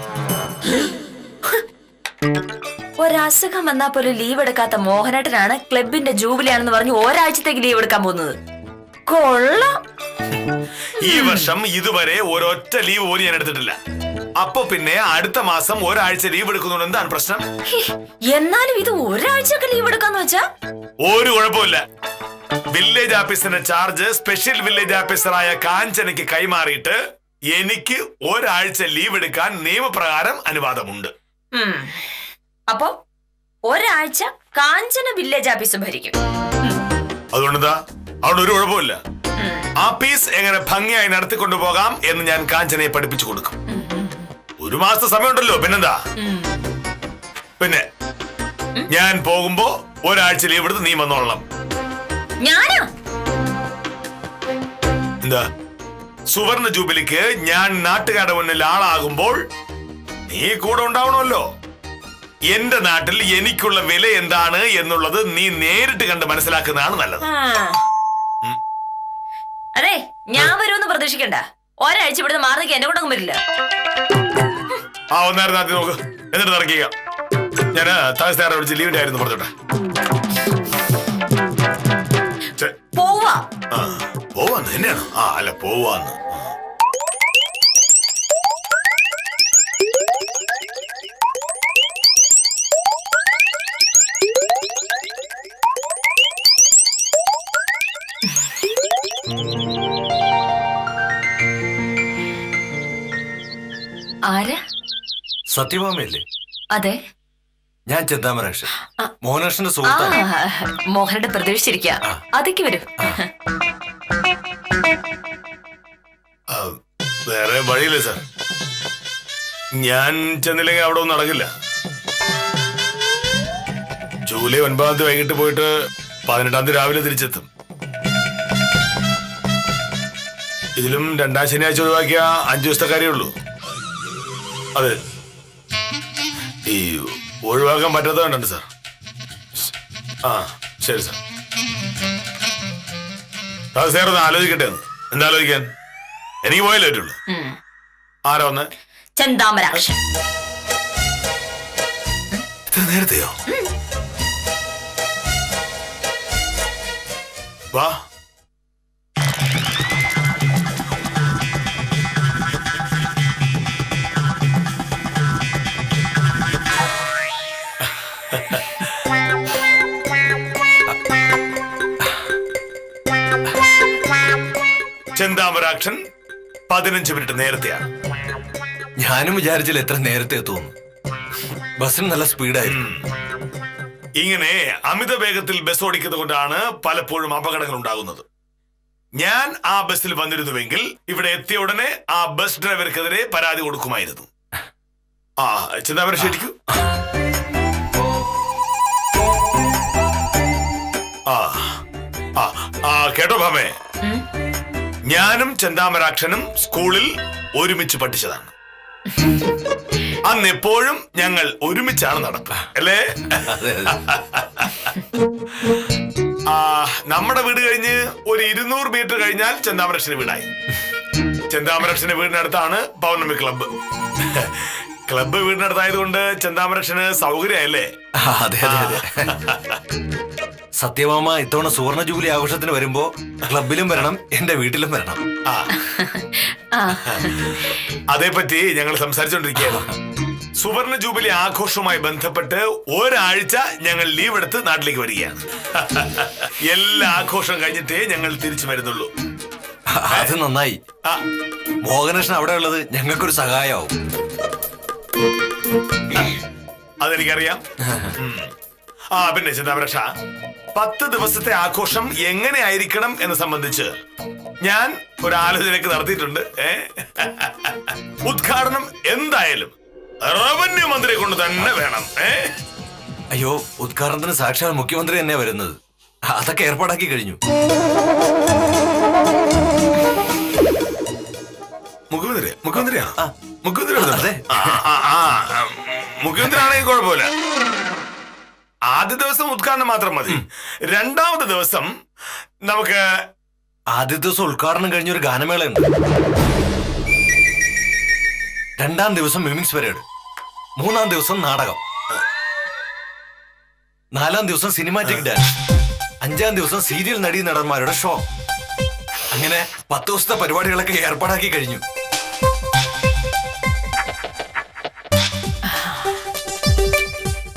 ഒരസുഖം വന്നാ പോലും ലീവ് എടുക്കാത്ത മോഹനേട്ടനാണ് ക്ലബിന്റെ ജൂബിലിയാണെന്ന് പറഞ്ഞ് ഒരാഴ്ചത്തേക്ക് ലീവ് എടുക്കാൻ പോകുന്നത്. കൊള്ളാം. ഈ വർഷം ഇതുവരെ ഒരൊറ്റ ലീവ് പോലും ഞാൻ എടുത്തിട്ടില്ല. അപ്പൊ പിന്നെ അടുത്ത മാസം ഒരാഴ്ച ലീവ് എടുക്കുന്നതുകൊണ്ട് എന്താണ് പ്രശ്നം? എന്നാലും ഇത് ഒരാഴ്ചയൊക്കെ ലീവ് എടുക്കാന്ന് വെച്ചാ ഒരു കുഴപ്പമില്ല. വില്ലേജ് ഓഫീസിന്റെ ചാർജ് സ്പെഷ്യൽ വില്ലേജ് ഓഫീസറായ കാഞ്ചനയ്ക്ക് കൈമാറിയിട്ട് എനിക്ക് ഒരാഴ്ച ലീവ് എടുക്കാൻ നിയമപ്രകാരം അനുവാദമുണ്ട്. അപ്പൊ ഒരാഴ്ച കാഞ്ചന വില്ലേജ് ഓഫീസ് ഭരിക്കും. അതുകൊണ്ടെന്താ? അവിടെ ഒരു കുഴപ്പമില്ല. ആഫീസ് എങ്ങനെ ഭംഗിയായി നടത്തിക്കൊണ്ടുപോകാം എന്ന് ഞാൻ കാഞ്ചനയെ പഠിപ്പിച്ചു കൊടുക്കും. 1 മാസത്തെ സമയമുണ്ടല്ലോ, പിന്നെന്താ? പിന്നെ ഞാൻ പോകുമ്പോ ഒരാഴ്ച ലീവ് എടുത്ത് നീ വന്നോളണം. ഞാനോ? എന്താ? സുവർണ ജൂബിലിക്ക് ഞാൻ നാട്ടുകാരുടെ മുന്നിൽ ആളാകുമ്പോൾ നീ കൂടെ ഉണ്ടാവണമല്ലോ. എന്റെ നാട്ടിൽ എനിക്കുള്ള വില എന്താണ് എന്നുള്ളത് നീ നേരിട്ട് കണ്ട് മനസ്സിലാക്കുന്നതാണ് നല്ലത്. അതെ, ഞാൻ വരുമെന്ന് പ്രതീക്ഷിക്കണ്ട. ഒരാഴ്ച ഇവിടുന്ന് മാറി എന്നെ കൊണ്ടൊന്നും വരില്ല. ഒന്നേരം ആദ്യം നോക്ക്, എന്നിട്ട് നടക്കുക. ഞാൻ താമസിയാറെ വിളിച്ച് ലീവിന്റെ ആയിരുന്നു പറഞ്ഞോട്ടെ. പോവാന്ന് തന്നെയാണോ? അല്ല, പോവാന്ന്. ആരാ? സത്യഭാമയല്ലേ? അതെ. ഞാൻ ചെന്താമരാക്ഷൻ മോഹനാക്ഷന്റെ ആ സുഹൃത്താണ്. മോഹനയുടെ പ്രതീക്ഷിച്ചിരിക്ക അതേക്ക് വരൂ. വേറെ വഴിയില്ല സാർ. ഞാൻ ചെന്നില്ലെങ്കിൽ അവിടെ ഒന്നും നടക്കില്ല. ജൂലൈ 9 വൈകിട്ട് പോയിട്ട് 18 രാവിലെ തിരിച്ചെത്തും. ഇതിലും 2ാം ശനിയാഴ്ച ഒഴിവാക്കിയ 5 ദിവസത്തെ കാര്യമുള്ളൂ. അതെ, ഈ ഒഴിവാക്കാൻ പറ്റാത്ത കണ്ടുണ്ട് സാർ. ആ ശരി സാർ. അത് സാർ ഒന്ന് ആലോചിക്കട്ടെ. എന്താ ആലോചിക്കാൻ? എനിക്ക് പോയല്ലേ പറ്റുള്ളൂ. ആരാ ഒന്ന്? ചെന്താമരാക്ഷൻ. ഇത്ര നേരത്തെയോ? വാ. ചെന്താമരാക്ഷൻ 15 മിനിറ്റ് നേരത്തെയാണ്. ഞാനും വിചാരിച്ചില്ല എത്ര നേരത്തെ എത്തുമെന്ന്. ബസ്സിന് നല്ല സ്പീഡായിരുന്നു. ഇങ്ങനെ അമിത വേഗത്തിൽ ബസ് ഓടിക്കുന്നത് കൊണ്ടാണ് പലപ്പോഴും അപകടങ്ങൾ ഉണ്ടാകുന്നത്. ഞാൻ ആ ബസ്സിൽ വന്നിരുന്നുവെങ്കിൽ ഇവിടെ എത്തിയ ഉടനെ ആ ബസ് ഡ്രൈവർക്കെതിരെ പരാതി കൊടുക്കുമായിരുന്നു. ആ ചെന്താമരം ശരിക്കൂ. കേട്ടോ ഭാമേ, ഞാനും ചെന്താമരാക്ഷനും സ്കൂളിൽ ഒരുമിച്ച് പഠിച്ചതാണ്. അന്ന് എപ്പോഴും ഞങ്ങൾ ഒരുമിച്ചാണ് നടക്കുക, അല്ലേ? നമ്മുടെ വീട് കഴിഞ്ഞ് ഒരു 200 മീറ്റർ കഴിഞ്ഞാൽ ചെന്താമരാക്ഷന്റെ വീടായി. ചെന്താമരാക്ഷന്റെ വീടിനടുത്താണ് പൗർണമി ക്ലബ്ബ്. ക്ലബ്ബ് വീടിനടുത്തായതുകൊണ്ട് ചെന്താമരാക്ഷന് സൗകര്യമായല്ലേ? അതെ അതെ അതെ. സത്യഭാമ ഇത്തവണ സുവർണ ജൂബിലി ആഘോഷത്തിന് വരുമ്പോ ക്ലബിലും വരണം, എന്റെ വീട്ടിലും വരണം. അതേപറ്റി ഞങ്ങൾ സംസാരിച്ചോണ്ടിരിക്കുകയാണ്. സുവർണ ജൂബിലി ആഘോഷവുമായി ബന്ധപ്പെട്ട് ഒരാഴ്ച ഞങ്ങൾ ലീവ് എടുത്ത് നാട്ടിലേക്ക് വരികയാണ്. എല്ലാ ആഘോഷം കഴിഞ്ഞിട്ടേ ഞങ്ങൾ തിരിച്ചു വരുന്നുള്ളൂ. അത് നന്നായി. മോഹനകൃഷ്ണൻ അവിടെ ഉള്ളത് ഞങ്ങൾക്കൊരു സഹായമാവും. അതെനിക്കറിയാം. പിന്നെ ചെന്താമരക്ഷ, 10 ദിവസത്തെ ആഘോഷം എങ്ങനെയായിരിക്കണം എന്ന് സംബന്ധിച്ച് ഞാൻ ഒരു ആലോചനയൊക്കെ നടത്തിയിട്ടുണ്ട്. ഉദ്ഘാടനം എന്തായാലും റവന്യൂ മന്ത്രിയെ കൊണ്ട് തന്നെ വേണം. അയ്യോ, ഉദ്ഘാടനത്തിന് സാക്ഷാൽ മുഖ്യമന്ത്രി തന്നെ വരുന്നത്. അതൊക്കെ ഏർപ്പാടാക്കി കഴിഞ്ഞു. മുഖ്യമന്ത്രിയാണ്. അതെ. മുഖ്യമന്ത്രിയാണെങ്കിൽ കുഴപ്പമില്ല. ആദ്യ ദിവസം ഉദ്ഘാടനം മാത്രം മതി. 2ാമത്തെ ദിവസം നമുക്ക് ആദ്യ ദിവസം ഉദ്ഘാടനം കഴിഞ്ഞൊരു ഗാനമേളയുണ്ട്. 2ാം ദിവസം മിമിക്സ് പരേഡ്. 3ാം ദിവസം നാടകം. 4ാം ദിവസം സിനിമാറ്റിക് ഡാൻസ്. 5ാം ദിവസം സീരിയൽ നടീ നടന്മാരുടെ ഷോ. അങ്ങനെ 10 ദിവസത്തെ പരിപാടികളൊക്കെ ഏർപ്പാടാക്കി കഴിഞ്ഞു.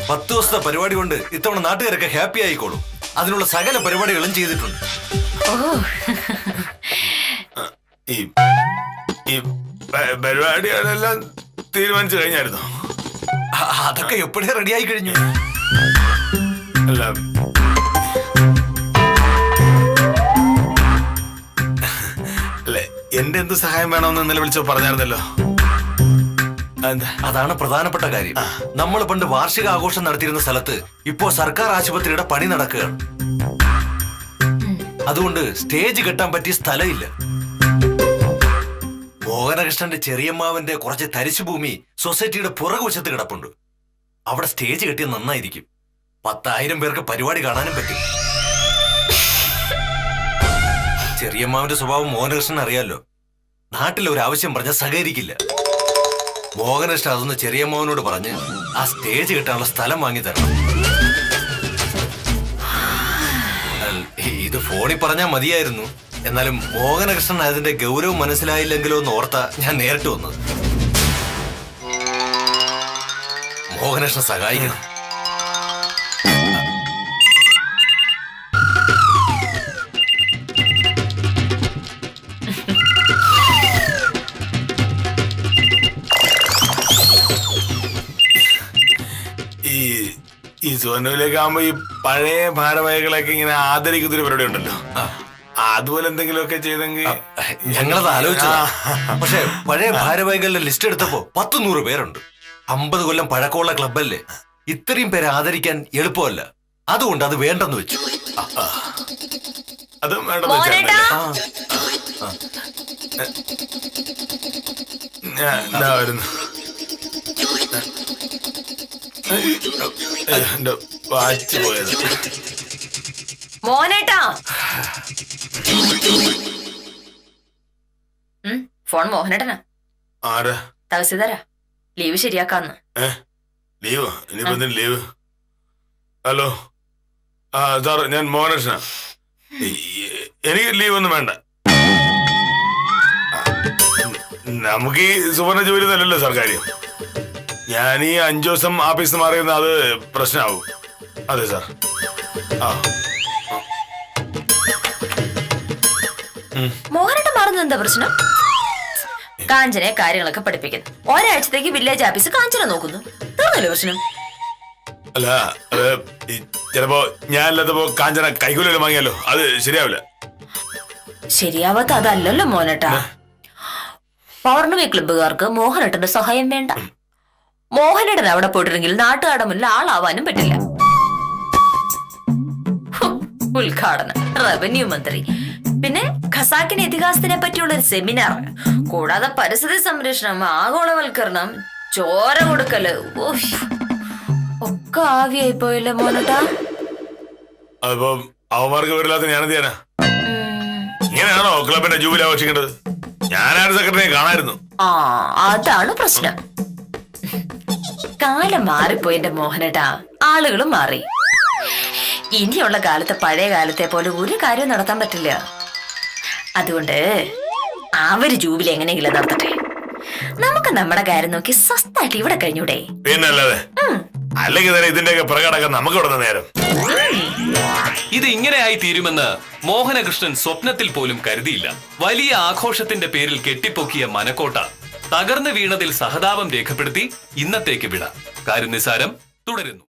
പത്ത് ദിവസത്തെ പരിപാടി കൊണ്ട് ഇത്തവണ നാട്ടുകാരൊക്കെ ഹാപ്പി ആയിക്കോളും. അതിനുള്ള സകല പരിപാടികളും ചെയ്തിട്ടുണ്ട്. ഈ പരിപാടികളെല്ലാം തീരുമാനിച്ചു കഴിഞ്ഞായിരുന്നു. അതൊക്കെ എപ്പോഴേ റെഡിയായി കഴിഞ്ഞു. അല്ല, അല്ലേ, എന്റെ എന്ത് സഹായം വേണമെന്ന് ഇന്നലെ വിളിച്ചോ പറഞ്ഞായിരുന്നല്ലോ. അതാണ് പ്രധാനപ്പെട്ട കാര്യം. നമ്മൾ പണ്ട് വാർഷിക ആഘോഷം നടത്തിയിരുന്ന സ്ഥലത്ത് ഇപ്പോ സർക്കാർ ആശുപത്രിയുടെ പണി നടക്കുകയാണ്. അതുകൊണ്ട് സ്റ്റേജ് കെട്ടാൻ പറ്റിയ സ്ഥലമില്ല. മോഹനകൃഷ്ണന്റെ ചെറിയമ്മാവന്റെ കുറച്ച് തരിശുഭൂമി സൊസൈറ്റിയുടെ പുറകുവശത്ത് കിടപ്പുണ്ട്. അവിടെ സ്റ്റേജ് കെട്ടിയ നന്നായിരിക്കും. 10,000 പേർക്ക് പരിപാടി കാണാനും പറ്റും. ചെറിയമ്മാവന്റെ സ്വഭാവം മോഹനകൃഷ്ണൻ അറിയാലോ. നാട്ടിൽ ഒരു ആവശ്യം പറഞ്ഞാൽ സഹകരിക്കില്ല. മോഹനകൃഷ്ണൻ അതൊന്ന് ചെറിയമ്മാവനോട് പറഞ്ഞ് ആ സ്റ്റേജ് കെട്ടാനുള്ള സ്ഥലം വാങ്ങി തരണം. ഇത് ഫോണിൽ പറഞ്ഞാൽ മതിയായിരുന്നു. എന്നാലും മോഹനകൃഷ്ണൻ അതിന്റെ ഗൗരവം മനസ്സിലായില്ലെങ്കിലോ എന്ന് ഓർത്താ ഞാൻ നേരിട്ട് വന്നത്. മോഹനകൃഷ്ണൻ സഹായിക്കണം. ഈ ഈ സുവർണയിലേക്ക് ആകുമ്പോ ഈ പഴയ ഭാരവാഹികളൊക്കെ ഇങ്ങനെ ആദരിക്കുന്നൊരു പരിപാടി ഉണ്ടല്ലോ, അതുപോലെ എന്തെങ്കിലുമൊക്കെ ചെയ്തെങ്കിൽ. ഞങ്ങളത് ആലോചിച്ചു. പക്ഷെ പഴയ ഭാരവാഹികളുടെ ലിസ്റ്റ് എടുത്തപ്പോ 100 പേരുണ്ട്. 50 കൊല്ലം പഴക്കമുള്ള ക്ലബ്ബല്ലേ, ഇത്രയും പേരെ ആദരിക്കാൻ എളുപ്പമല്ല. അതുകൊണ്ട് അത് വേണ്ടെന്ന് വെച്ചു. അതും വേണ്ടെന്ന് മോനേട്ടാ ഞാൻ വരുന്നു. എന്റെ വാച്ച് പോയത്. മോനേട്ടാ ഫോൺ മോഹനേട്ടനാ. ആരാ? തഹസിൽദാരാ. ലീവ് ശരിയാക്കാന്ന്. ലീവ്? ഇനിയിപ്പോ എന്തിന് ലീവ്? ഹലോ, സാർ, ഞാൻ മോഹനകൃഷ്ണ. എനിക്ക് ലീവ് ഒന്നും വേണ്ട. നമുക്ക് ഈ സുവർണ ജോലി ഒന്നല്ലല്ലോ സാർ കാര്യം. ഞാൻ ഈ 5 ദിവസം ഓഫീസിൽ നിന്ന് മാറിയുന്ന അത് പ്രശ്നമാവും. അതെ സാർ. മോഹനേട്ടൻ മാറുന്നത് എന്താ പ്രശ്നം? കാഞ്ചനെ കാര്യങ്ങളൊക്കെ പഠിപ്പിക്കുന്നു. ഒരാഴ്ചത്തേക്ക് വില്ലേജ് ഓഫീസ് കാഞ്ചന നോക്കുന്നു. തീർന്നല്ലോ പ്രശ്നം. അല്ല, അത് ചിലപ്പോ ഞാൻ അല്ലാത്തപ്പോ കാഞ്ചന കൈകൂലം വാങ്ങിയാലോ, അത് ശരിയാവില്ല. ശരിയാവാത്ത അതല്ലല്ലോ മോനേട്ടാ. പൗർണമി ക്ലബ്ബുകാർക്ക് മോഹനേട്ടന്റെ സഹായം വേണ്ട. മോഹനേട്ടൻ അവിടെ പോയിട്ടുണ്ടെങ്കിൽ നാട്ടുകാരുടെ മുന്നിൽ ആളാവാനും പറ്റില്ല. ഉദ്ഘാടനം, റവന്യൂ മന്ത്രി, പിന്നെ ഖസാക്കിന് ഇതിഹാസത്തിനെ പറ്റിയുള്ള ഒരു സെമിനാർ, കൂടാതെ പരിസ്ഥിതി സംരക്ഷണം, ആഗോളവൽക്കരണം, ചോര കൊടുക്കല്, ഒക്കെ ആവിയായി പോയല്ലേ മോനേട്ടാ. അതിപ്പോ അവന്മാർക്ക് വരില്ലാത്ത ഞാനെന്ത് ചെയ്യാനാ? ഇങ്ങനെയാണോ ക്ലബിന്റെ ജൂബിലി ആഘോഷിക്കേണ്ടത്? ഞാനാണ് സെക്രട്ടറിയെ കാണായിരുന്നു. അതാണ് പ്രശ്നം. കാലം മാറിപ്പോയി എന്റെ മോഹനേട്ടാ, ആളുകളും മാറി. ഇനിയുള്ള കാലത്ത് പഴയ കാലത്തെ പോലെ ഒരു കാര്യം നടത്താൻ പറ്റില്ല. അതുകൊണ്ട് അവര് ജൂബിലി എങ്ങനെയെങ്കിലും നടത്തട്ടെ. നമുക്ക് നമ്മുടെ കാര്യം നോക്കി സ്വസ്ഥായിട്ട് ഇവിടെ കഴിഞ്ഞൂടെ? പിന്നല്ലാതെ. അല്ലെങ്കിൽ തന്നെ ഇതിന്റെയൊക്കെ പ്രകടനം നമുക്ക് ഇവിടെ നേരം. ഇത് ഇങ്ങനെയായി തീരുമെന്ന് മോഹനകൃഷ്ണൻ സ്വപ്നത്തിൽ പോലും കരുതിയില്ല. വലിയ ആഘോഷത്തിന്റെ പേരിൽ കെട്ടിപ്പൊക്കിയ മനക്കോട്ട തകർന്നു വീണതിൽ സഹതാപം രേഖപ്പെടുത്തി ഇന്നത്തേക്ക് വിട. കാര്യം നിസാരം തുടരുന്നു.